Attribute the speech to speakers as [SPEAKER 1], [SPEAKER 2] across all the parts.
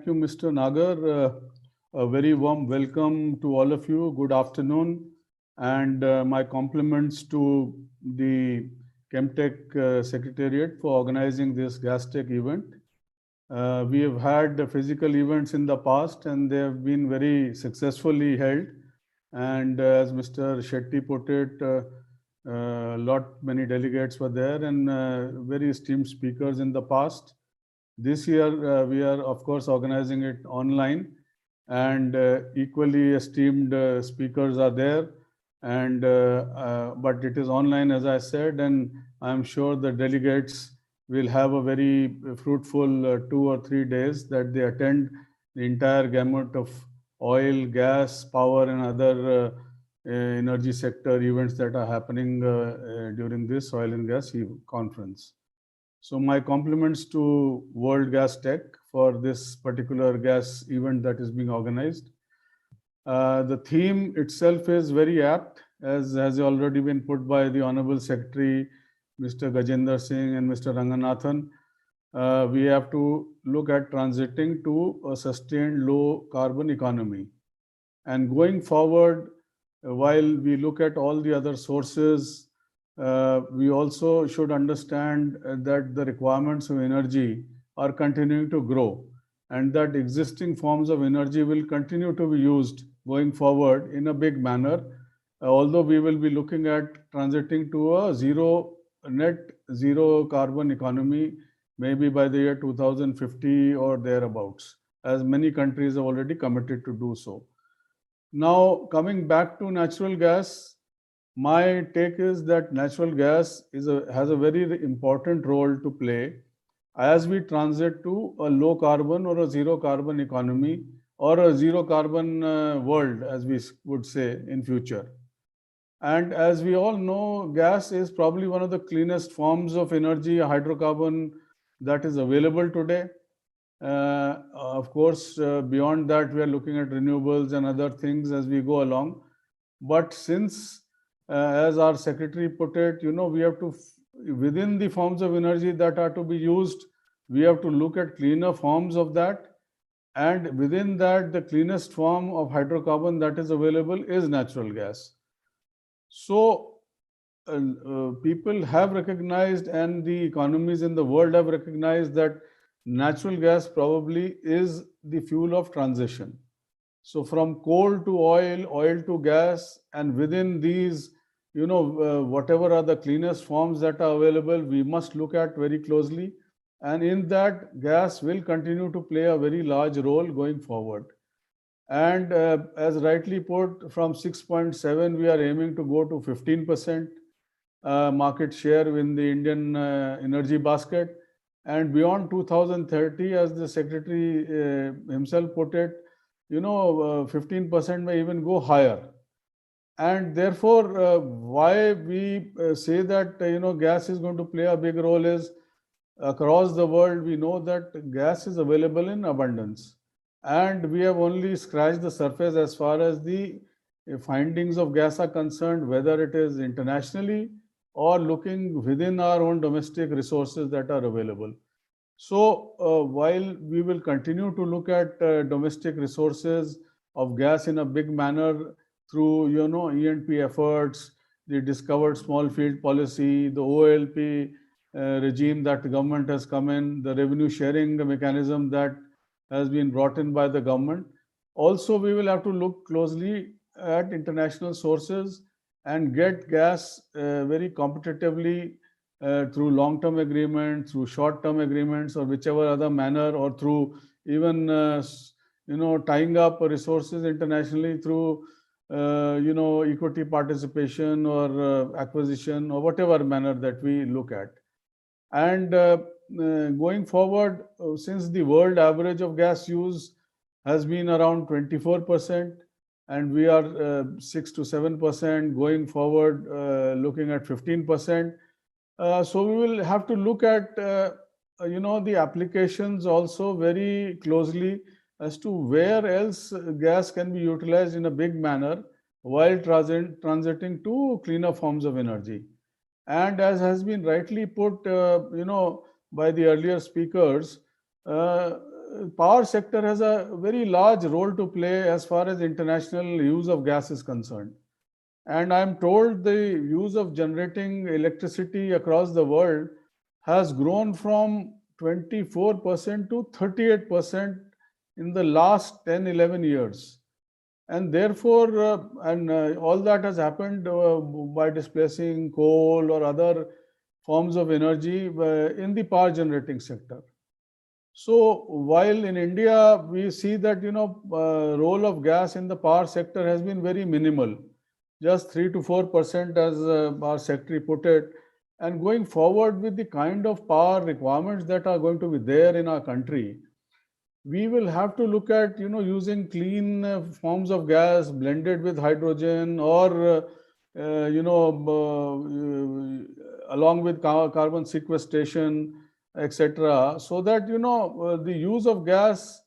[SPEAKER 1] Thank you, Mr. Nagar. A very warm welcome to all of you. Good afternoon, and my compliments to the Chemtech Secretariat for organizing this GasTech event. We have had physical events in the past, and they have been very successfully held. And as Mr. Shetty put it, many delegates were there, and very esteemed speakers in the past. This year, we are, of course, organizing it online, and equally esteemed speakers are there. But it is online, as I said, and I'm sure the delegates will have a very fruitful 2 or 3 days that they attend the entire gamut of oil, gas, power, and other energy sector events that are happening during this oil and gas conference. So my compliments to World Gas Tech for this particular gas event that is being organized. The theme itself is very apt, as has already been put by the Honorable Secretary, Mr. Gajendra Singh and Mr. Ranganathan. We have to look at transiting to a sustained low carbon economy. And going forward, while we look at all the other sources, we also should understand that the requirements of energy are continuing to grow, and that existing forms of energy will continue to be used going forward in a big manner, although we will be looking at transiting to a net zero carbon economy, maybe by the year 2050 or thereabouts, as many countries have already committed to do so. Now, coming back to natural gas, my take is that natural gas has a very important role to play as we transit to a low carbon or a zero carbon economy, or a zero carbon world, as we would say in future. And as we all know, gas is probably one of the cleanest forms of energy, hydrocarbon, that is available today. Of course, beyond that, we are looking at renewables and other things as we go along. But since as our secretary put it, we have to, within the forms of energy that are to be used, we have to look at cleaner forms of that. And within that, the cleanest form of hydrocarbon that is available is natural gas. So people have recognized, and the economies in the world have recognized, that natural gas probably is the fuel of transition. So from coal to oil, oil to gas, and within these, whatever are the cleanest forms that are available, we must look at very closely. And in that, gas will continue to play a very large role going forward. And as rightly put, from 6.7, we are aiming to go to 15% market share in the Indian energy basket. And beyond 2030, as the secretary himself put it, 15% may even go higher. And therefore, why we say that gas is going to play a big role is, across the world we know that gas is available in abundance, and we have only scratched the surface as far as the findings of gas are concerned, whether it is internationally or looking within our own domestic resources that are available. So while we will continue to look at domestic resources of gas in a big manner through E&P efforts, the discovered small field policy, the OLP regime that the government has come in, the revenue sharing mechanism that has been brought in by the government. Also, we will have to look closely at international sources and get gas very competitively through long-term agreements, through short-term agreements, or whichever other manner, or through even tying up resources internationally through equity participation or acquisition, or whatever manner that we look at. And going forward, since the world average of gas use has been around 24%, and we are 6 to 7% going forward, looking at 15%. So we will have to look at the applications also very closely as to where else gas can be utilized in a big manner while transiting to cleaner forms of energy. And as has been rightly put, by the earlier speakers, power sector has a very large role to play as far as international use of gas is concerned. And I'm told the use of generating electricity across the world has grown from 24% to 38% in the last 10, 11 years. And therefore, all that has happened by displacing coal or other forms of energy in the power generating sector. So while in India we see that role of gas in the power sector has been very minimal, just 3 to 4% as our secretary put it, and going forward with the kind of power requirements that are going to be there in our country, we will have to look at using clean forms of gas blended with hydrogen or along with carbon sequestration, etc., so that the use of gas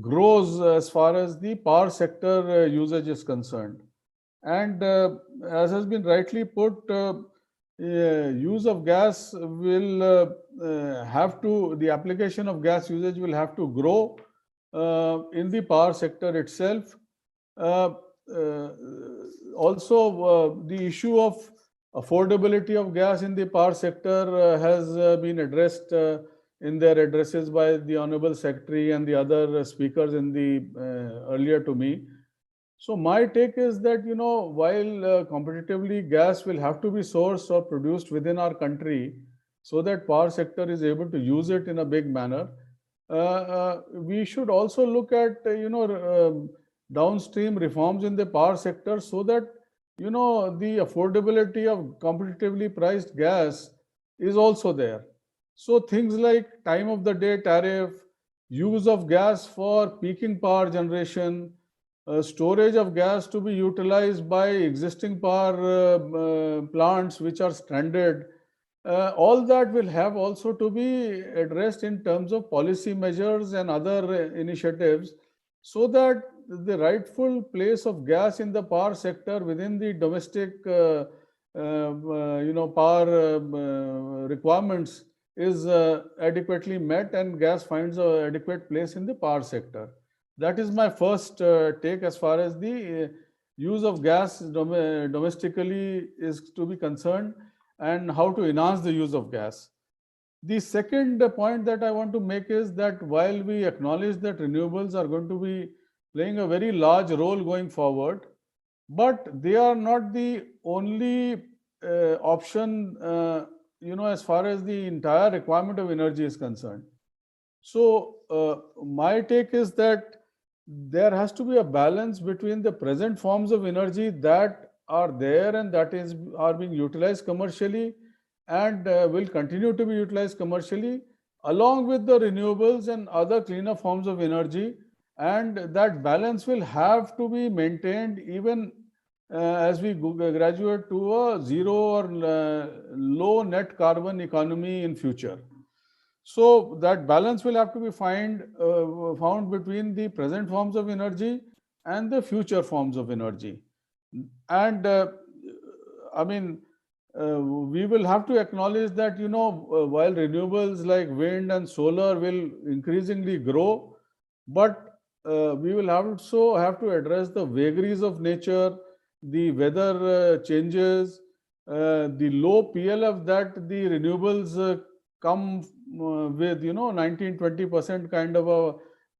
[SPEAKER 1] grows as far as the power sector usage is concerned. And as has been rightly put, use of gas will the application of gas usage will have to grow in the power sector itself. Also, the issue of affordability of gas in the power sector has been addressed in their addresses by the Honorable Secretary and the other speakers in the earlier to me. So my take is that, while competitively gas will have to be sourced or produced within our country so that power sector is able to use it in a big manner, we should also look at, downstream reforms in the power sector so that, the affordability of competitively priced gas is also there. So things like time of the day tariff, use of gas for peaking power generation, storage of gas to be utilized by existing power plants which are stranded, all that will have also to be addressed in terms of policy measures and other initiatives so that the rightful place of gas in the power sector within the domestic power requirements is adequately met and gas finds an adequate place in the power sector. That is my first take as far as the use of gas domestically is to be concerned and how to enhance the use of gas. The second point that I want to make is that while we acknowledge that renewables are going to be playing a very large role going forward, but they are not the only option, as far as the entire requirement of energy is concerned. So my take is that there has to be a balance between the present forms of energy that are there and that are being utilized commercially and will continue to be utilized commercially, along with the renewables and other cleaner forms of energy, and that balance will have to be maintained even as we graduate to a zero or low net carbon economy in future. So that balance will have to be found between the present forms of energy and the future forms of energy. And we will have to acknowledge that, while renewables like wind and solar will increasingly grow, but we will also have to address the vagaries of nature, the weather changes, the low PLF that the renewables come with 19-20% kind of a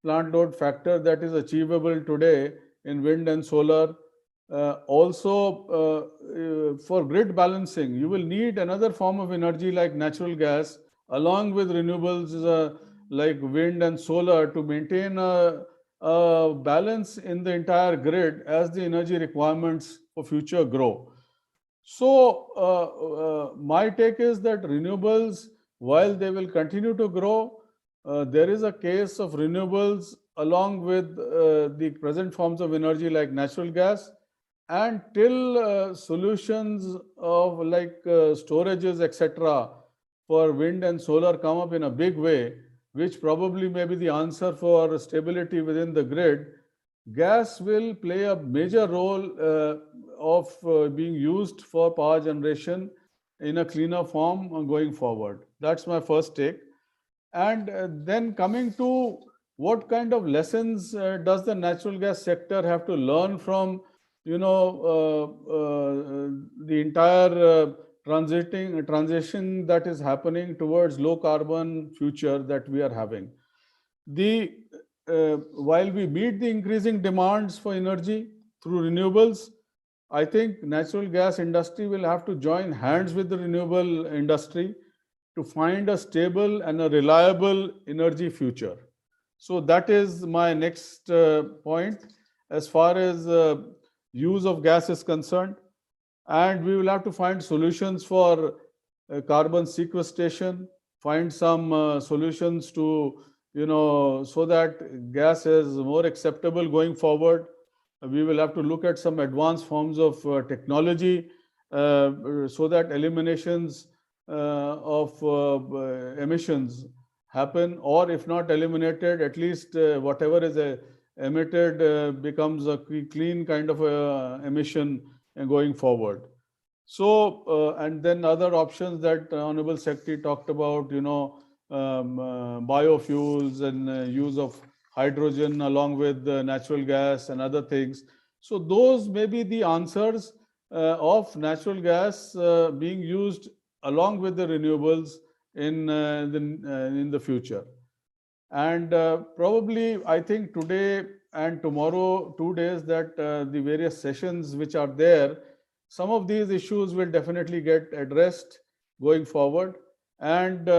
[SPEAKER 1] plant load factor that is achievable today in wind and solar. Also, for grid balancing, you will need another form of energy like natural gas along with renewables like wind and solar to maintain a balance in the entire grid as the energy requirements for future grow. So my take is that renewables, while they will continue to grow, there is a case of renewables along with the present forms of energy like natural gas, and till solutions of like storages, etc., for wind and solar come up in a big way, which probably may be the answer for stability within the grid, gas will play a major role of being used for power generation in a cleaner form going forward. That's my first take. And then coming to what kind of lessons does the natural gas sector have to learn from, the entire transition that is happening towards low carbon future that we are having? The While we meet the increasing demands for energy through renewables, I think natural gas industry will have to join hands with the renewable industry to find a stable and a reliable energy future. So that is my next point as far as use of gas is concerned. And we will have to find solutions for carbon sequestration, find some solutions to, so that gas is more acceptable going forward. We will have to look at some advanced forms of technology so that eliminations of emissions happen, or if not eliminated, at least whatever is emitted becomes a clean kind of emission going forward. So, and then other options that Honorable Secretary talked about, biofuels and use of hydrogen along with natural gas and other things. So those may be the answers of natural gas being used along with the renewables in the future. And probably, I think today and tomorrow, 2 days, that the various sessions which are there, some of these issues will definitely get addressed going forward. And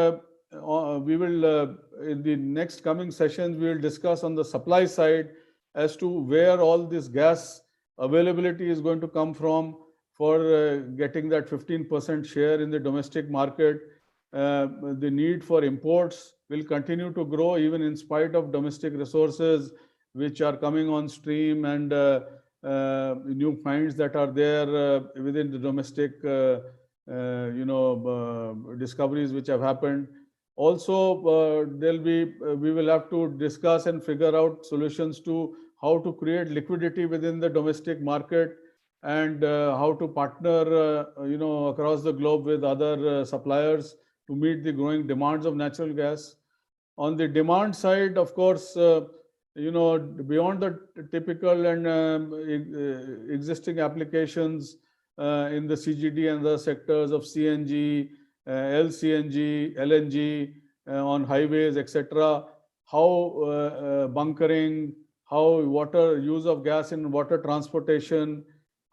[SPEAKER 1] we will, in the next coming sessions, we will discuss on the supply side as to where all this gas availability is going to come from for getting that 15% share in the domestic market. The need for imports will continue to grow even in spite of domestic resources which are coming on stream, and new finds that are there within the domestic discoveries which have happened. Also, we will have to discuss and figure out solutions to how to create liquidity within the domestic market, and how to partner across the globe with other suppliers to meet the growing demands of natural gas. On the demand side, of course, beyond the typical and existing applications in the CGD and the sectors of CNG, LCNG, LNG on highways, etc., how bunkering, how water use of gas in water transportation,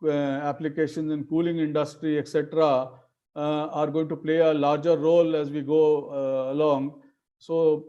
[SPEAKER 1] applications in cooling industry, etc., are going to play a larger role as we go along. So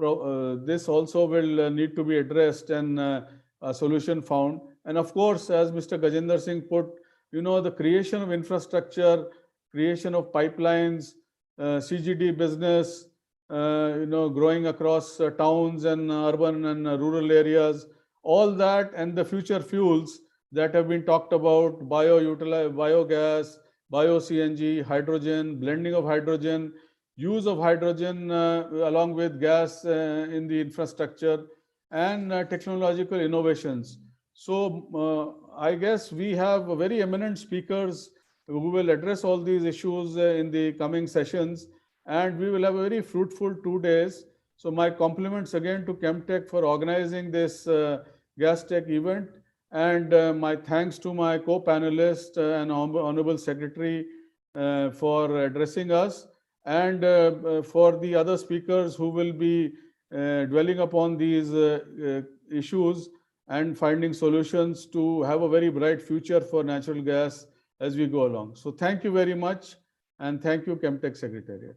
[SPEAKER 1] this also will need to be addressed and a solution found. And of course, as Mr. Gajendra Singh put, the creation of infrastructure, creation of pipelines, CGD business, growing across towns and urban and rural areas, all that, and the future fuels that have been talked about, biogas, bio-CNG, hydrogen, blending of hydrogen, use of hydrogen along with gas in the infrastructure, and technological innovations. So I guess we have very eminent speakers who will address all these issues in the coming sessions, and we will have a very fruitful 2 days. So my compliments again to Chemtech for organizing this Gas Tech event, and my thanks to my co-panelists and Honorable Secretary for addressing us, and for the other speakers who will be dwelling upon these issues and finding solutions to have a very bright future for natural gas as we go along. So thank you very much, and thank you, Chemtech Secretariat.